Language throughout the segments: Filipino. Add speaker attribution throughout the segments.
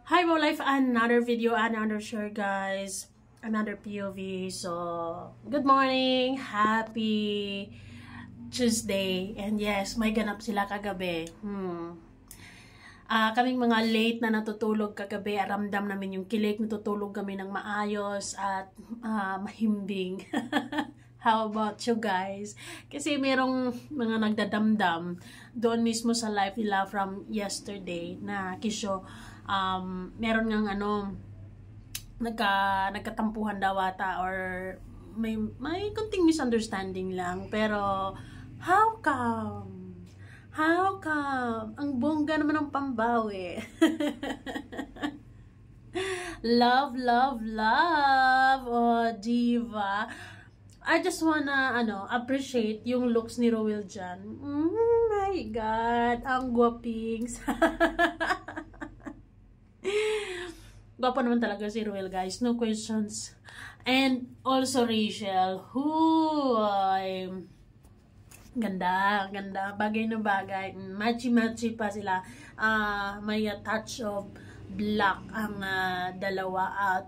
Speaker 1: Hi, Mo Life, another video, another share, guys. Another POV. So, good morning. Happy Tuesday. And yes, may ganap sila kagabi. Kaming mga late na natutulog kagabi, ramdam namin yung kilig, natutulog kami ng maayos at mahimbing. How about you guys? Kasi merong mga nagdadamdam doon mismo sa live nila from yesterday na kisyo, meron ngang nagkatampuhan daw ata or may kunting misunderstanding lang, pero how come? How come? Ang bongga naman ng pambawi. Love, love, love. Oh, diva. I just wanna, appreciate yung looks ni Rowell dyan. My God, ang guwapings. Gwapo naman talaga si Rowell, guys. No questions. And also Rachel, ganda, ganda. Bagay na bagay. Matchy-matchy pa sila. May touch of black ang dalawa at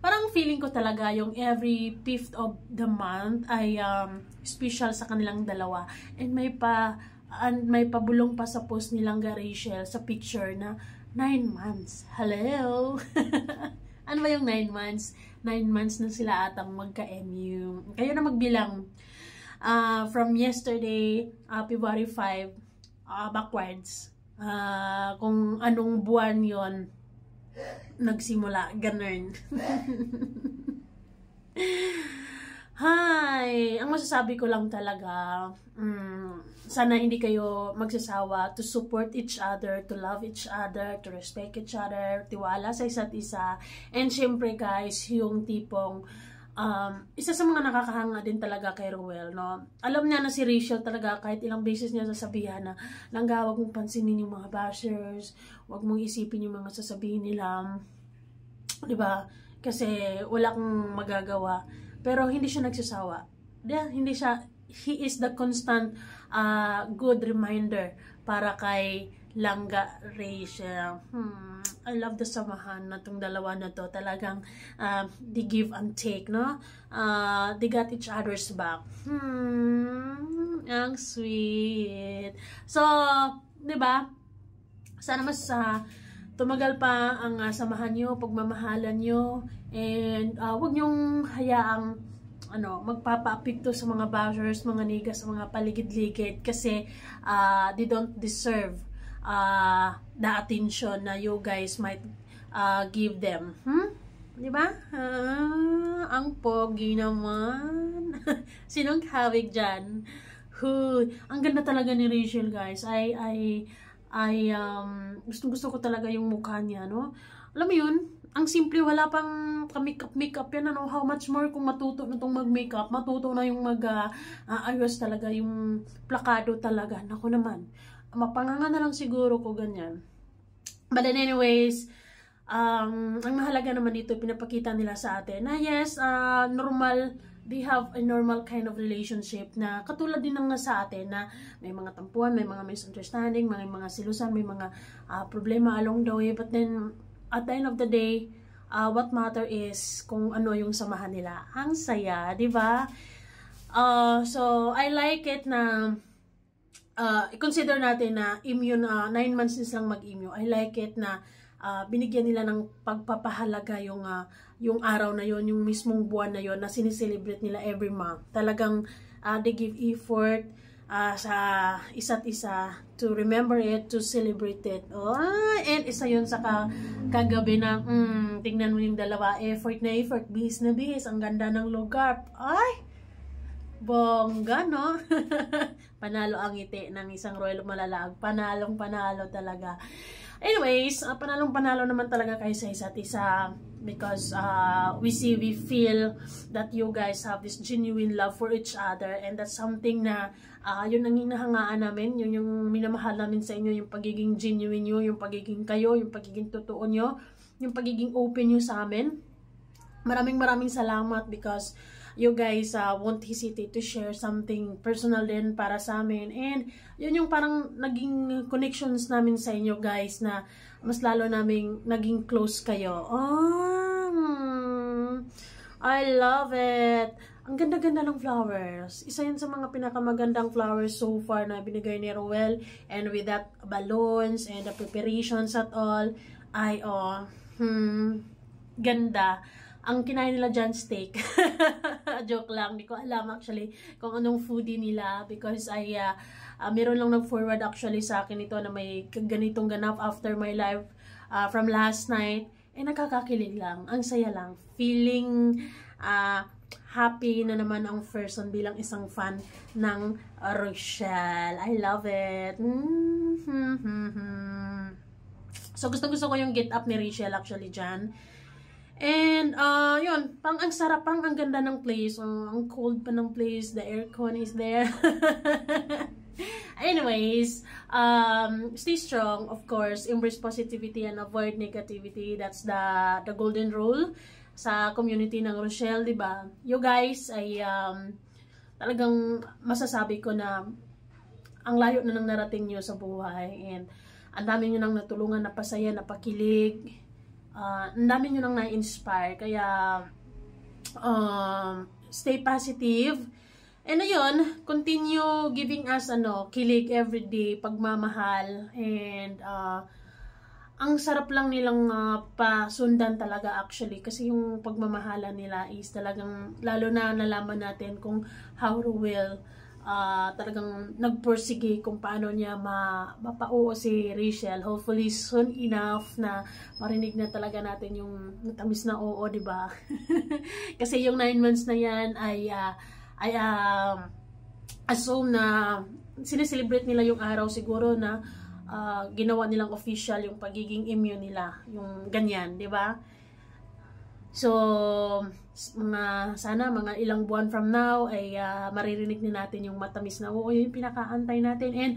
Speaker 1: parang feeling ko talaga yung every 5th of the month ay special sa kanilang dalawa. And may pabulong pa sa post nilang Rachel sa picture na 9 months. Hello! Ano ba yung 9 months? 9 months na sila atang magka-MU. Kayo na magbilang. From yesterday, February 5, backwards. Kung anong buwan yon nagsimula, ganun. Hi! Ang masasabi ko lang talaga, sana hindi kayo magsasawa to support each other, to love each other, to respect each other, tiwala sa isa't isa. And syempre guys, yung tipong isa sa mga nakakahanga din talaga kay Rowell, no? Alam niya na si Rachel talaga, kahit ilang beses niya sasabihan na, langga, wag mong pansinin yung mga bashers, wag mong isipin yung mga sasabihin nila, diba? Kasi wala kang magagawa. Pero hindi siya nagsasawa. He is the constant good reminder para kay Langga Rachel. I love the samahan na tong dalawa na to. Talagang they give and take, no? They got each other's back. Ang sweet. So, di ba? Sana mas tumagal pa ang samahan nyo, pagmamahalan nyo, and huwag nyong hayaang magpapa-apekto sa mga bashers, mga nigas, sa mga paligid-ligid, kasi they don't deserve the attention na you guys might give them. Diba? Ang pogi naman. Sinong hawig dyan? Ang ganda talaga ni Rachel, guys. Gusto ko talaga yung mukha niya, no? Alam mo yun, ang simple, wala pang makeup yan, ano? How much more kung matuto na itong mag-makeup, matuto na yung ayos talaga, yung plakado talaga. Naku naman, mapanganga na lang siguro ko ganyan. But then anyways, ang mahalaga naman dito, pinapakita nila sa atin na yes, normal, they have a normal kind of relationship na katulad din ng sa atin na may mga tampuan, may mga misunderstanding, may mga silusan, may mga problema along the way. But then, at the end of the day, what matter is kung ano yung samahan nila. Ang saya, di ba? So, I like it na i-consider natin na 9 months na silang mag-immune. I like it na binigyan nila ng pagpapahalaga yung araw na yon, yung mismong buwan na yon na sinicelebrate nila every month. Talagang they give effort sa isa't isa to remember it, to celebrate it. And isa yun sa kagabi na tingnan mo yung dalawa, effort na effort, bihis na bihis, ang ganda ng lugar. Ay! Bongga, no? Panalo ang ngiti ng isang Rowell Malalaag. Panalong panalo talaga. Anyways, panalong-panalo naman talaga kayo sa isa't isa because we feel that you guys have this genuine love for each other, and that's something na yun ang hinahangaan namin, yun yung minamahal namin sa inyo, yung pagiging genuine nyo, yung pagiging kayo, yung pagiging totoo nyo, yung pagiging open nyo sa amin. Maraming salamat because you guys won't hesitate to share something personal din para sa amin. And yun yung parang naging connections namin sa inyo guys, na mas lalo naming naging close kayo. I love it. Ang ganda-ganda ng flowers. Isa yan sa mga pinakamagandang flowers so far na binigay ni Ruel. And with that balloons and the preparations at all, ay ganda. Ang kinain nila dyan, steak. Joke lang. Hindi ko alam actually kung anong foodie nila. Because meron lang nag-forward actually sa akin ito na may ganitong ganap after my live from last night. Nakakakilig lang. Ang saya lang. Feeling happy na naman ang person bilang isang fan ng Rochelle. I love it. So, gusto ko yung get up ni Rochelle actually dyan. And, yun. Pang ang sarap, pang ang ganda ng place. Ang cold pa ng place. The aircon is there. Anyways, stay strong, of course. Embrace positivity and avoid negativity. That's the golden rule sa community ng Rochelle, di ba? You guys ay talagang masasabi ko na ang layo na nang narating nyo sa buhay, and ang dami nyo nang natulungan, napasaya, napakilig, ang dami nyo nang na-inspire, kaya stay positive, and ayun, continue giving us kilig everyday, pagmamahal, and ang sarap lang nilang pasundan talaga actually, kasi yung pagmamahala nila is talagang, lalo na nalaman natin kung how Ruel talagang nagpursige kung paano niya mapauo si Rachel. Hopefully soon enough na marinig na talaga natin yung matamis na oo, di ba? Kasi yung 9 months na yan ay assume na sineselebrate nila yung araw siguro na ginawa nilang official yung pagiging immune nila, yung ganyan, di ba? So, sana mga ilang buwan from now ay maririnig na natin yung matamis na oo, yung pinakaantay natin, and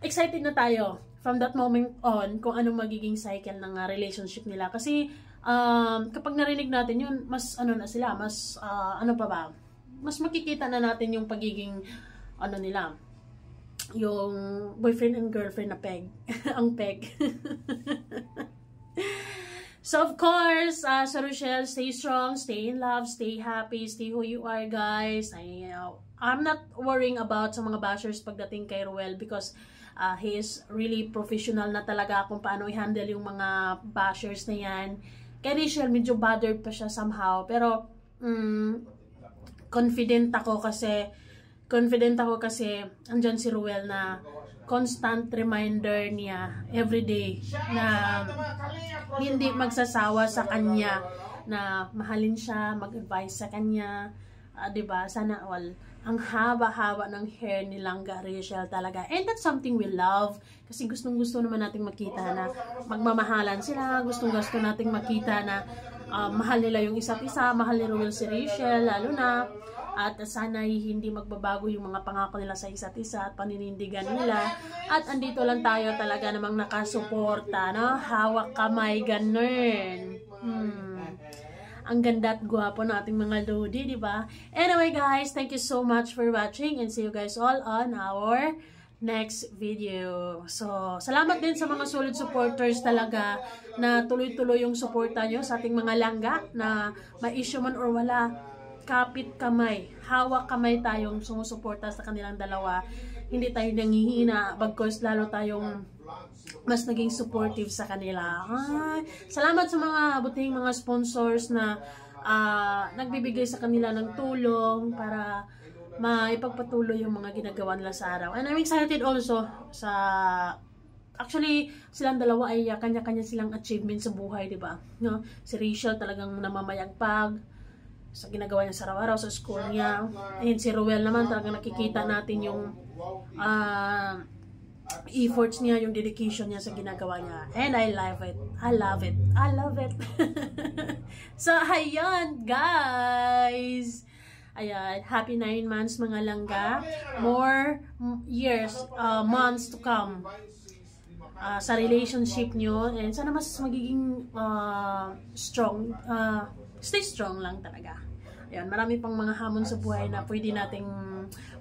Speaker 1: excited na tayo from that moment on kung anong magiging cycle ng relationship nila, kasi kapag narinig natin yun, mas na sila, mas mas makikita na natin yung pagiging nila, yung boyfriend and girlfriend na peg. Ang peg. So of course, sa Rochelle, stay strong, stay in love, stay happy, stay who you are, guys. I'm not worrying about sa mga bashers pagdating kay Ruel, because he is really professional na talaga kung paano i-handle yung mga bashers na yan. Kay Rachel, medyo bothered pa siya somehow, pero confident ako kasi andyan si Ruel na constant reminder niya everyday na hindi magsasawa sa kanya, na mahalin siya, mag-advise sa kanya, diba? Sana all. Ang haba-haba ng hair ni Langga Rachel talaga, and that's something we love, kasi gustong-gusto naman nating makita na magmamahalan sila, gustong-gusto nating makita na mahal nila yung isa't isa, mahal ni Ruel si Rachel lalo na. At sana hindi magbabago yung mga pangako nila sa isa't isa at paninindigan nila. At andito lang tayo talaga namang nakasuporta, no? Hawak kamay, ganun. Ang ganda at gwapo ng ating mga lodi, di ba? Anyway guys, thank you so much for watching, and see you guys all on our next video. So, salamat din sa mga solid supporters talaga na tuloy-tuloy yung suporta nyo sa ating mga langga, na may issue man or wala, kapit kamay, hawak kamay tayong sumusuporta sa kanilang dalawa. Hindi tayo nangihina, bagkus lalo tayong mas naging supportive sa kanila. Salamat sa mga butihing mga sponsors na nagbibigay sa kanila ng tulong para maipagpatuloy yung mga ginagawa nila sa araw. And I'm excited also sa, actually, silang dalawa ay kanya-kanya silang achievement sa buhay, di ba? No? Si Rachel talagang namamayagpag sa ginagawa niya sa araw-araw sa school niya. Ayun, si Ruel naman talagang nakikita natin yung efforts niya, yung dedication niya sa ginagawa niya. And I love it. I love it. I love it. So, ayan, guys. Ayan, happy 9 months mga langga. More years, months to come sa relationship nyo. And sana mas magiging strong. Stay strong lang talaga. Ayun, marami pang mga hamon sa buhay na pwede nating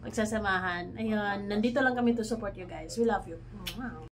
Speaker 1: magsasamahan. Ayun, nandito lang kami to support you guys. We love you. Wow.